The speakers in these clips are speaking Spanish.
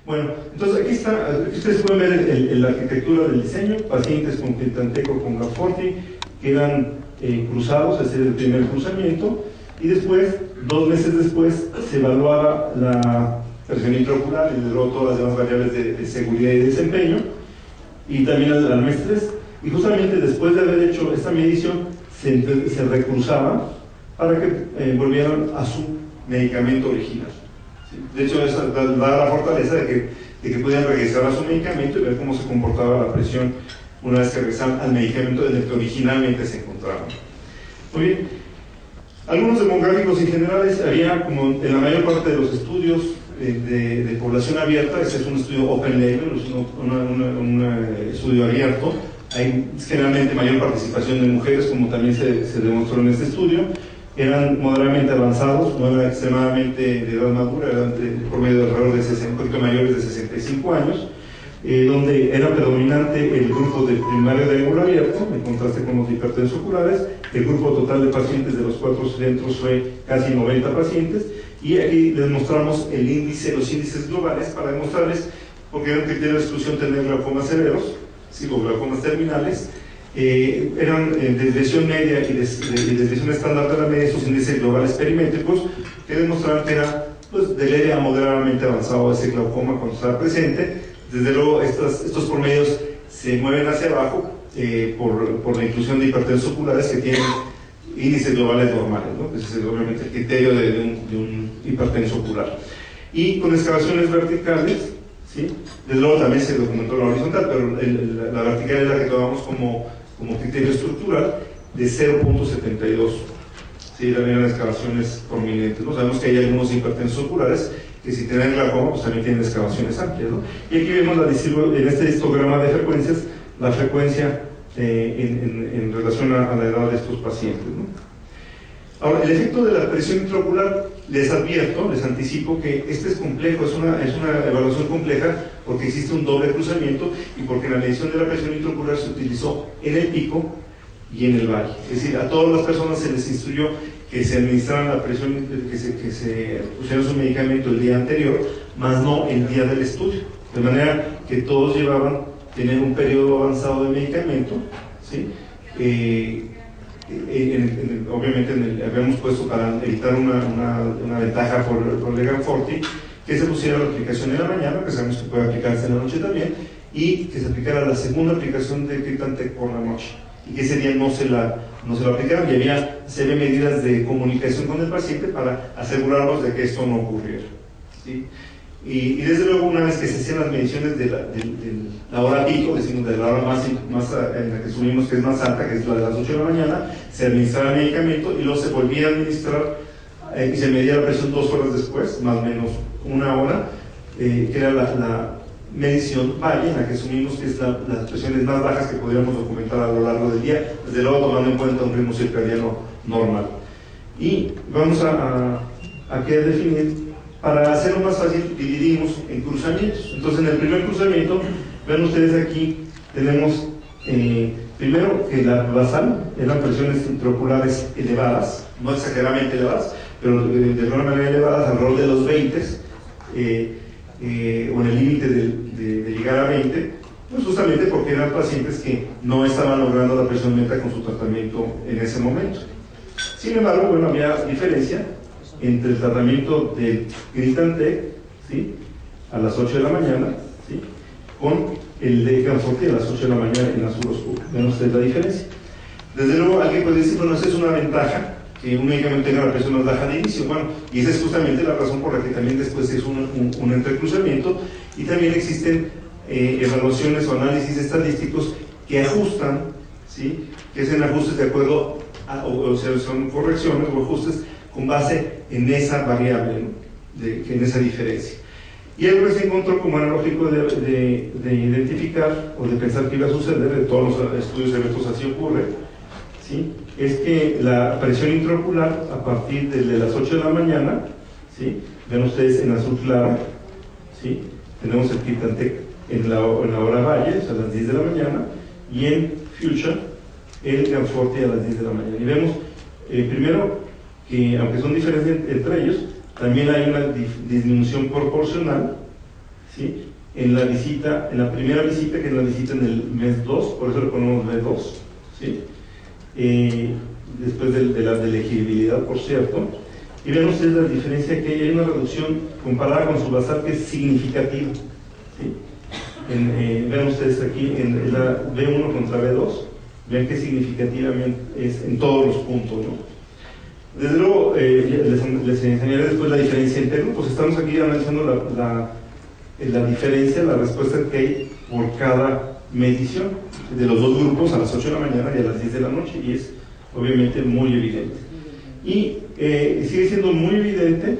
Bueno, entonces aquí está, aquí ustedes pueden ver la arquitectura del diseño, pacientes con Clitanteco con Gaforti, que eran cruzados, ese es el primer cruzamiento, y después, 2 meses después, se evaluaba la presión intraocular y luego todas las demás variables de seguridad y desempeño, y también al mes 3, y justamente después de haber hecho esta medición, se recruzaba para que volvieran a su medicamento original. ¿Sí? De hecho, eso da la fortaleza de que podían regresar a su medicamento y ver cómo se comportaba la presión una vez que regresaban al medicamento en el que originalmente se encontraban. Muy bien. Algunos demográficos en general había, como en la mayor parte de los estudios de población abierta, este es un estudio open label, es un estudio abierto, hay generalmente mayor participación de mujeres, como también se demostró en este estudio, eran moderadamente avanzados, no eran extremadamente de edad madura, eran por medio de alrededor de un poquito mayores de 65 años, donde era predominante el grupo de primario de ángulo abierto, en contraste con los hipertensos oculares. El grupo total de pacientes de los 4 centros fue casi 90 pacientes, y aquí les mostramos los índices globales para demostrarles, porque era un criterio de exclusión tener glaucomas severos, sí, o glaucomas terminales, eran desviación media y desviación estándar de la media, estos índices globales perimétricos, que demostraban que era pues, de leve a moderadamente avanzado ese glaucoma cuando estaba presente. Desde luego, estos promedios se mueven hacia abajo por la inclusión de hipertensos oculares que tienen índices globales normales, ¿no? Ese es obviamente el criterio de un hipertenso ocular. Y con excavaciones verticales, ¿sí? Desde luego también se documentó la horizontal, pero la vertical es la que tomamos como criterio estructural de 0.72. Sí, también eran excavaciones prominentes, ¿no? Sabemos que hay algunos hipertensos oculares que si tienen glaucoma, pues también tienen excavaciones amplias, ¿no? Y aquí vemos en este histograma de frecuencias, la frecuencia en relación a la edad de estos pacientes, ¿no? Ahora, el efecto de la presión intraocular, les advierto, les anticipo que este es complejo, es una evaluación compleja porque existe un doble cruzamiento y porque en la medición de la presión intraocular se utilizó en el pico y en el valle. Es decir, a todas las personas se les instruyó que se administraran la presión, que se pusieran su medicamento el día anterior, más no el día del estudio. De manera que todos tenían un periodo avanzado de medicamento, ¿sí? Obviamente habíamos puesto para evitar una ventaja por Leganforti, que se pusiera la aplicación en la mañana, que sabemos que puede aplicarse en la noche también, y que se aplicara la segunda aplicación de Clitantec por la noche, y que ese día no se la aplicaron, y se había medidas de comunicación con el paciente para asegurarnos de que esto no ocurriera, ¿sí? Y desde luego, una vez que se hacían las mediciones de la hora pico, decimos de la hora más en la que asumimos que es más alta, que es la de las 8 de la mañana, se administraba el medicamento y luego se volvía a administrar y se medía la presión 2 horas después, más o menos 1 hora, que era la medición valle, en la que asumimos que es las presiones más bajas que podríamos documentar a lo largo del día, desde luego tomando en cuenta un ritmo circadiano normal. Y vamos a definir. Para hacerlo más fácil, dividimos en cruzamientos. Entonces, en el primer cruzamiento, ven ustedes aquí, tenemos primero que la basal eran presiones intraoculares elevadas, no exageradamente elevadas, pero de alguna manera elevadas, alrededor de los 20, o en el límite de llegar a 20, pues justamente porque eran pacientes que no estaban logrando la presión meta con su tratamiento en ese momento. Sin embargo, bueno, había diferencia entre el tratamiento del Clitantec, ¿sí?, a las 8 de la mañana, ¿sí?, con el de Gaforti a las 8 de la mañana en azul oscuro. Ven ustedes la diferencia. Desde luego, alguien puede decir, bueno, esa es una ventaja, que un medicamento tenga la presión más baja de inicio. Bueno, y esa es justamente la razón por la que también después es un entrecruzamiento, y también existen evaluaciones o análisis estadísticos que ajustan, ¿sí?, que hacen ajustes de acuerdo o sea, son correcciones o ajustes con base en esa variable, ¿no?, en esa diferencia. Y algo que se encontró como era lógico de identificar o de pensar que iba a suceder, de todos los estudios abiertos así ocurre, ¿sí?, es que la presión intraocular a partir de las 8 de la mañana, ¿sí?, ven ustedes en azul claro, ¿sí?, tenemos el Clitantec en la hora valle, o sea, a las 10 de la mañana, y en fuchsia el Gaforti a las 10 de la mañana. Y vemos primero que, aunque son diferentes entre ellos, también hay una disminución proporcional, ¿sí? En la primera visita, que es la visita en el mes 2, por eso le ponemos B2, ¿sí? Después de la de elegibilidad, por cierto. Y vean ustedes la diferencia que hay una reducción comparada con su basal que es significativa, ¿sí? Vean ustedes aquí en la B1 contra B2, vean que significativamente es en todos los puntos, ¿no? Desde luego, les enseñaré después la diferencia entre grupos. Estamos aquí analizando la diferencia, la respuesta que hay por cada medición de los dos grupos a las 8 de la mañana y a las 10 de la noche, y es obviamente muy evidente. Y sigue siendo muy evidente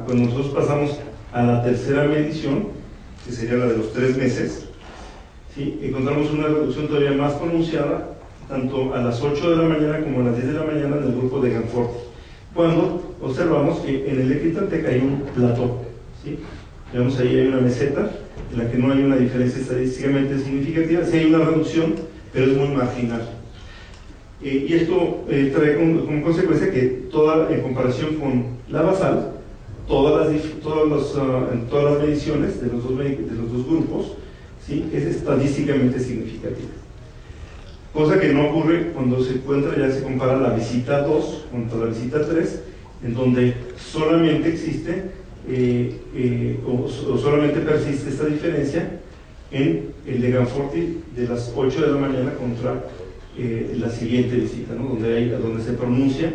cuando nosotros pasamos a la tercera medición, que sería la de los 3 meses, ¿sí? Encontramos una reducción todavía más pronunciada, tanto a las 8 de la mañana como a las 10 de la mañana en el grupo de Ganforti, cuando observamos que en el Equitantec hay un plató, ¿sí? Vemos ahí hay una meseta en la que no hay una diferencia estadísticamente significativa, sí hay una reducción, pero es muy marginal. Y esto trae como consecuencia que en comparación con la basal, todas las mediciones de los dos grupos, ¿sí? Es estadísticamente significativa. Cosa que no ocurre cuando se compara la visita 2 contra la visita 3, en donde solamente existe o solamente persiste esta diferencia en el de Ganforti de las 8 de la mañana contra la siguiente visita, ¿no? donde se pronuncia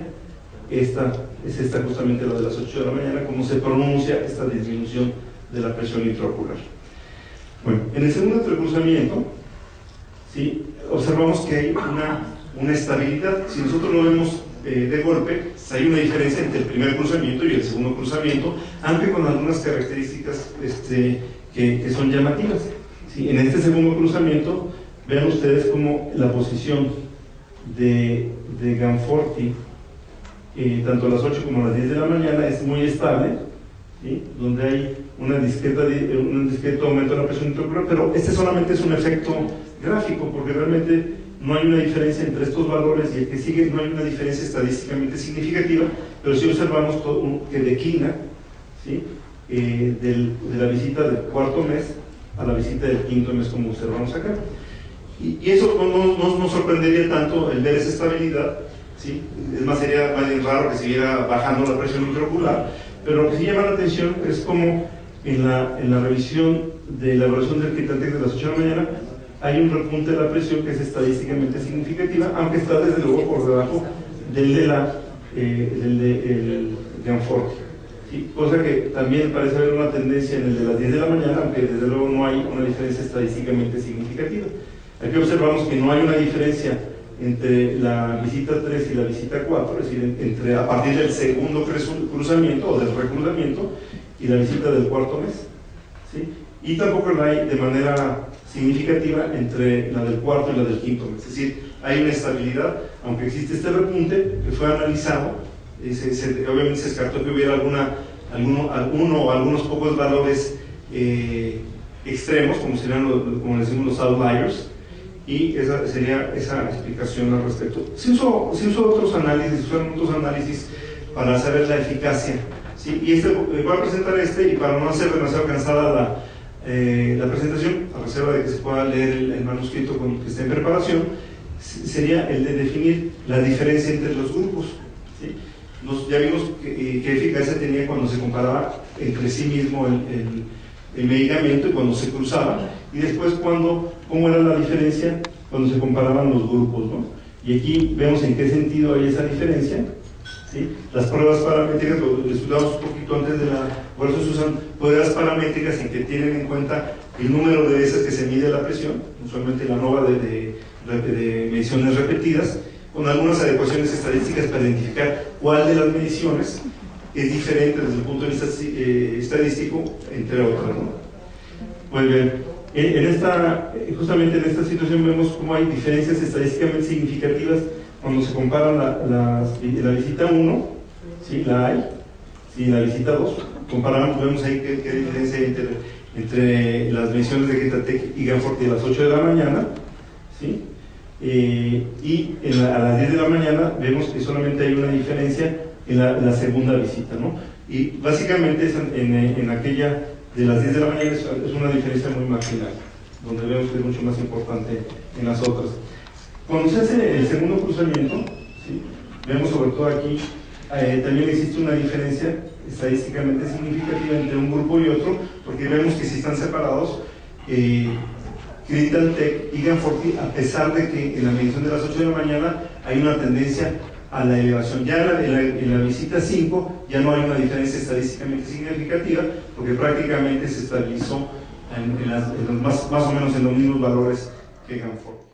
es justamente la de las 8 de la mañana, como se pronuncia esta disminución de la presión intraocular. Bueno, en el segundo entrecruzamiento, ¿sí? Observamos que hay una estabilidad. Si nosotros lo vemos de golpe, hay una diferencia entre el primer cruzamiento y el segundo cruzamiento, aunque con algunas características que son llamativas, ¿sí? En este segundo cruzamiento, vean ustedes como la posición de Ganforti, tanto a las 8 como a las 10 de la mañana, es muy estable, ¿sí? Donde hay un discreto aumento de la presión intraocular, pero este solamente es un efecto gráfico, porque realmente no hay una diferencia entre estos valores y el que sigue, no hay una diferencia estadísticamente significativa, pero sí observamos que declina, ¿sí? De la visita del cuarto mes a la visita del quinto mes, como observamos acá. Y eso no nos sorprendería tanto el ver esa estabilidad, ¿sí? Sería más bien raro que siguiera bajando la presión intraocular, pero lo que sí llama la atención es como en la revisión de la evaluación del Equitantec de las 8 de la mañana hay un repunte de la presión que es estadísticamente significativa, aunque está desde luego por debajo del de Ganforti, ¿sí? Cosa que también parece haber una tendencia en el de las 10 de la mañana, aunque desde luego no hay una diferencia estadísticamente significativa. Aquí observamos que no hay una diferencia entre la visita 3 y la visita 4, es decir, a partir del segundo cruzamiento o del recruzamiento y la visita del cuarto mes, ¿sí? Y tampoco la hay de manera significativa entre la del cuarto y la del quinto mes, es decir, hay una estabilidad, aunque existe este repunte que fue analizado, obviamente se descartó que hubiera alguno o algunos pocos valores extremos, como decimos los outliers, y esa sería esa explicación al respecto. Se usó otros análisis para saber la eficacia, ¿sí? Y voy a presentar y para no hacer demasiado cansada la presentación, a reserva de que se pueda leer el manuscrito que esté en preparación, sería el de definir la diferencia entre los grupos, ¿sí? Ya vimos qué eficacia tenía cuando se comparaba entre sí mismo el medicamento y cuando se cruzaba, y después cómo era la diferencia cuando se comparaban los grupos, ¿no? Y aquí vemos en qué sentido hay esa diferencia, ¿sí? Las pruebas paramétricas, lo estudiamos un poquito antes por eso se usan pruebas paramétricas en que tienen en cuenta el número de veces que se mide la presión, usualmente la ANOVA de mediciones repetidas, con algunas adecuaciones estadísticas para identificar cuál de las mediciones es diferente desde el punto de vista estadístico, entre otras, ¿no? Pues bien, justamente en esta situación vemos cómo hay diferencias estadísticamente significativas cuando se compara la visita 1, ¿sí? La hay, y la visita 2, comparamos, vemos ahí qué diferencia hay entre las mediciones de Equitantec y Ganforti a las 8 de la mañana, ¿sí? Y a las 10 de la mañana vemos que solamente hay una diferencia en la segunda visita, ¿no? y básicamente en aquella de las 10 de la mañana es una diferencia muy marginal, donde vemos que es mucho más importante en las otras. Cuando se hace el segundo cruzamiento, ¿sí?, vemos sobre todo aquí, también existe una diferencia estadísticamente significativa entre un grupo y otro, porque vemos que si están separados, Clinical Tech y Ganforti, a pesar de que en la medición de las 8 de la mañana hay una tendencia a la elevación. Ya en la visita 5 ya no hay una diferencia estadísticamente significativa, porque prácticamente se estabilizó más o menos en los mismos valores que Ganforti.